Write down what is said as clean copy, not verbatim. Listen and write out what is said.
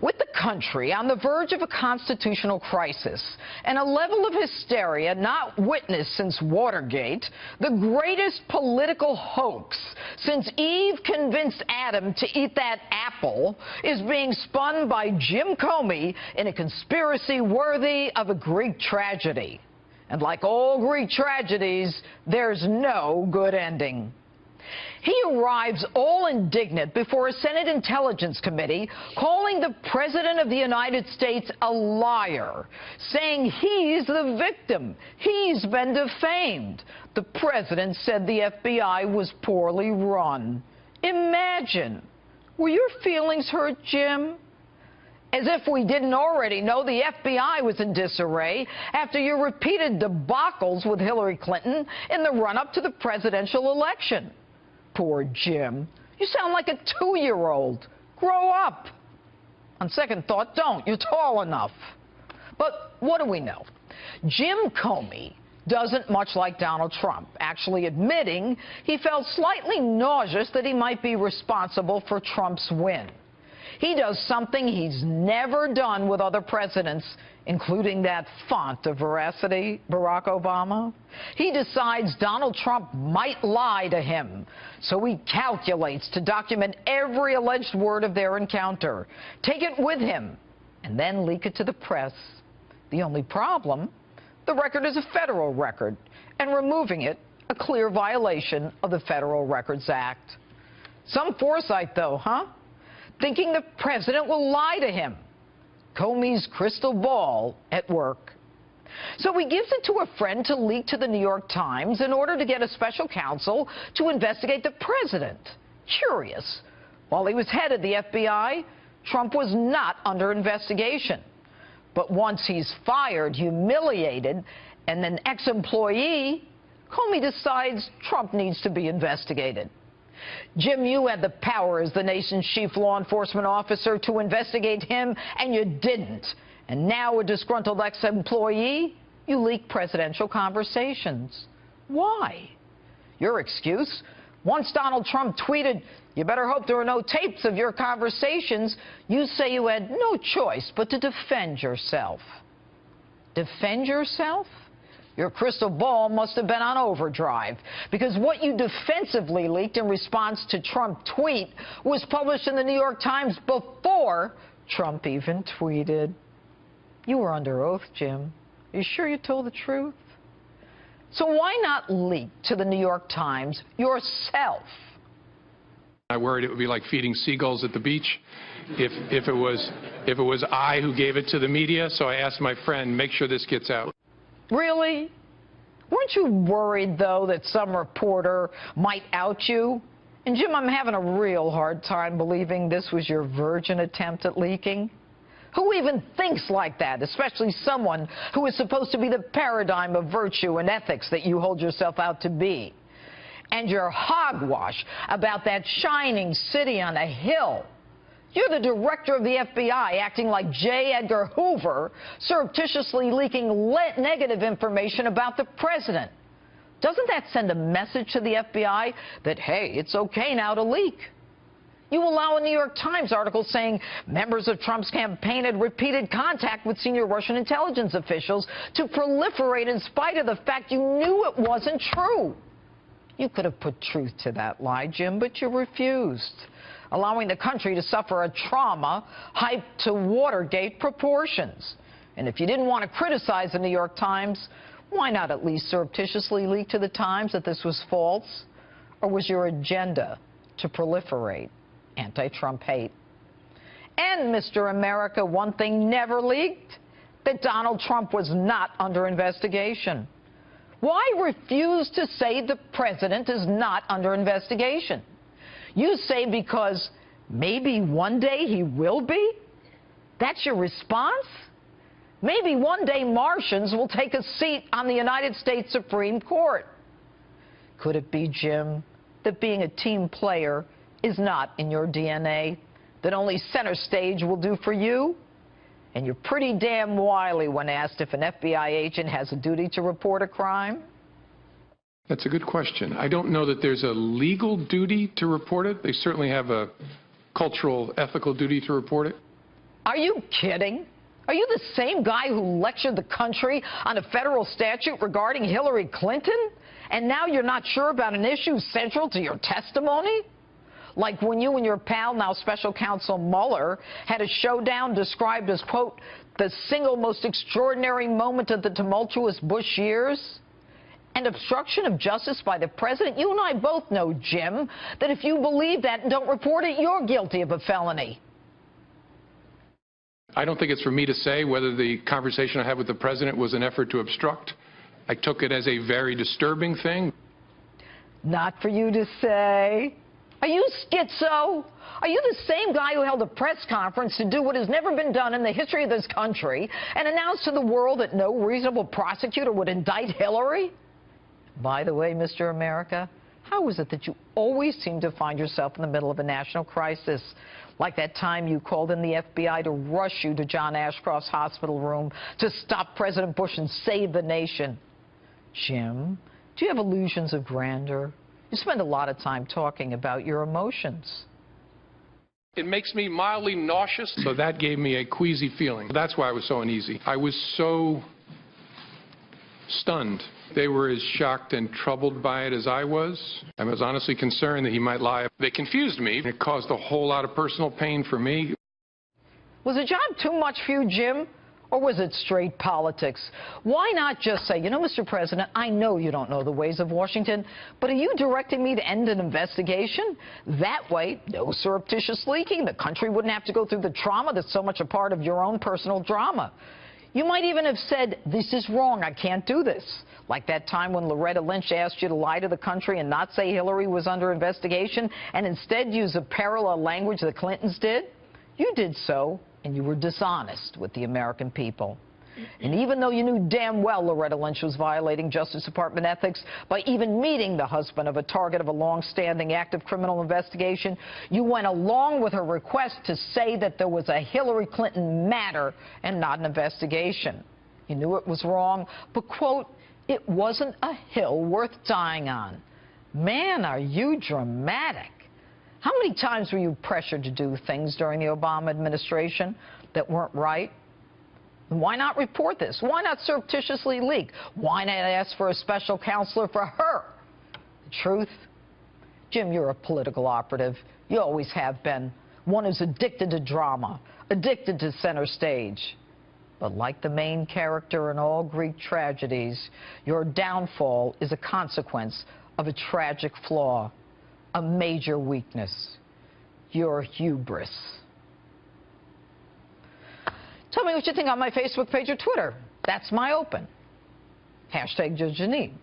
With the country on the verge of a constitutional crisis and a level of hysteria not witnessed since Watergate, the greatest political hoax since Eve convinced Adam to eat that apple is being spun by Jim Comey in a conspiracy worthy of a Greek tragedy. And like all Greek tragedies, there's no good ending. He arrives all indignant before a Senate Intelligence Committee, calling the President of the United States a liar, saying he's the victim. He's been defamed. The President said the FBI was poorly run. Imagine. Were your feelings hurt, Jim? As if we didn't already know the FBI was in disarray after your repeated debacles with Hillary Clinton in the run-up to the presidential election. Poor Jim. You sound like a 2-year-old. Grow up. On second thought, don't. You're tall enough. But what do we know? Jim Comey doesn't much like Donald Trump, actually admitting he felt slightly nauseous that he might be responsible for Trump's win. He does something he's never done with other presidents, including that font of veracity, Barack Obama. He decides Donald Trump might lie to him, so he calculates to document every alleged word of their encounter, take it with him, and then leak it to the press. The only problem, the record is a federal record, and removing it, a clear violation of the Federal Records Act. Some foresight, though, huh? Thinking the president will lie to him. Comey's crystal ball at work. So he gives it to a friend to leak to the New York Times in order to get a special counsel to investigate the president. Curious. While he was head of the FBI, Trump was not under investigation. But once he's fired, humiliated, and an ex-employee, Comey decides Trump needs to be investigated. Jim, you had the power as the nation's chief law enforcement officer to investigate him, and you didn't. And now, a disgruntled ex-employee, you leak presidential conversations. Why? Your excuse? Once Donald Trump tweeted, "You better hope there are no tapes of your conversations," you say you had no choice but to defend yourself. Defend yourself? Your crystal ball must have been on overdrive, because what you defensively leaked in response to Trump tweet was published in the New York Times before Trump even tweeted. You were under oath, Jim. Are you sure you told the truth? So why not leak to the New York Times yourself? I worried it would be like feeding seagulls at the beach if it was I who gave it to the media. So I asked my friend, make sure this gets out. Really? Weren't you worried, though, that some reporter might out you? And, Jim, I'm having a real hard time believing this was your virgin attempt at leaking. Who even thinks like that, especially someone who is supposed to be the paradigm of virtue and ethics that you hold yourself out to be? And your hogwash about that shining city on a hill. You're the director of the FBI, acting like J. Edgar Hoover, surreptitiously leaking negative information about the president. Doesn't that send a message to the FBI that, hey, it's okay now to leak? You allow a New York Times article saying members of Trump's campaign had repeated contact with senior Russian intelligence officials to proliferate in spite of the fact you knew it wasn't true. You could have put truth to that lie, Jim, but you refused, allowing the country to suffer a trauma hyped to Watergate proportions. And if you didn't want to criticize the New York Times, why not at least surreptitiously leak to the Times that this was false? Or was your agenda to proliferate anti-Trump hate? And, Mr. America, one thing never leaked, that Donald Trump was not under investigation. Why refuse to say the president is not under investigation? You say because maybe one day he will be? That's your response? Maybe one day Martians will take a seat on the United States Supreme Court. Could it be, Jim, that being a team player is not in your DNA, that only center stage will do for you? And you're pretty damn wily when asked if an FBI agent has a duty to report a crime. That's a good question. I don't know that there's a legal duty to report it. They certainly have a cultural, ethical duty to report it. Are you kidding? Are you the same guy who lectured the country on a federal statute regarding Hillary Clinton? And now you're not sure about an issue central to your testimony? Like when you and your pal, now special counsel Mueller, had a showdown described as, quote, the single most extraordinary moment of the tumultuous Bush years? And obstruction of justice by the president? You and I both know, Jim, that if you believe that and don't report it, you're guilty of a felony. I don't think it's for me to say whether the conversation I had with the president was an effort to obstruct. I took it as a very disturbing thing. Not for you to say. Are you schizo? Are you the same guy who held a press conference to do what has never been done in the history of this country and announced to the world that no reasonable prosecutor would indict Hillary? By the way, Mr. America, how is it that you always seem to find yourself in the middle of a national crisis? Like that time you called in the FBI to rush you to John Ashcroft's hospital room to stop President Bush and save the nation. Jim, do you have illusions of grandeur? You spend a lot of time talking about your emotions. It makes me mildly nauseous, so that gave me a queasy feeling. That's why I was so uneasy. I was so stunned. They were as shocked and troubled by it as I was. I was honestly concerned that he might lie. They confused me. It caused a whole lot of personal pain for me. Was the job too much for you, Jim? Or was it straight politics? Why not just say, you know, Mr. President, I know you don't know the ways of Washington, but are you directing me to end an investigation? That way, no surreptitious leaking. The country wouldn't have to go through the trauma that's so much a part of your own personal drama. You might even have said, this is wrong, I can't do this. Like that time when Loretta Lynch asked you to lie to the country and not say Hillary was under investigation and instead use the parallel language the Clintons did. You did so, and you were dishonest with the American people. And even though you knew damn well Loretta Lynch was violating Justice Department ethics by even meeting the husband of a target of a long-standing active criminal investigation, you went along with her request to say that there was a Hillary Clinton matter and not an investigation. You knew it was wrong, but, quote, it wasn't a hill worth dying on. Man, are you dramatic. How many times were you pressured to do things during the Obama administration that weren't right? Why not report this? Why not surreptitiously leak? Why not ask for a special counselor for her? The truth? Jim, you're a political operative. You always have been. One who's addicted to drama, addicted to center stage. But like the main character in all Greek tragedies, your downfall is a consequence of a tragic flaw, a major weakness, your hubris. Tell me what you think on my Facebook page or Twitter. That's my open. #Jeanine.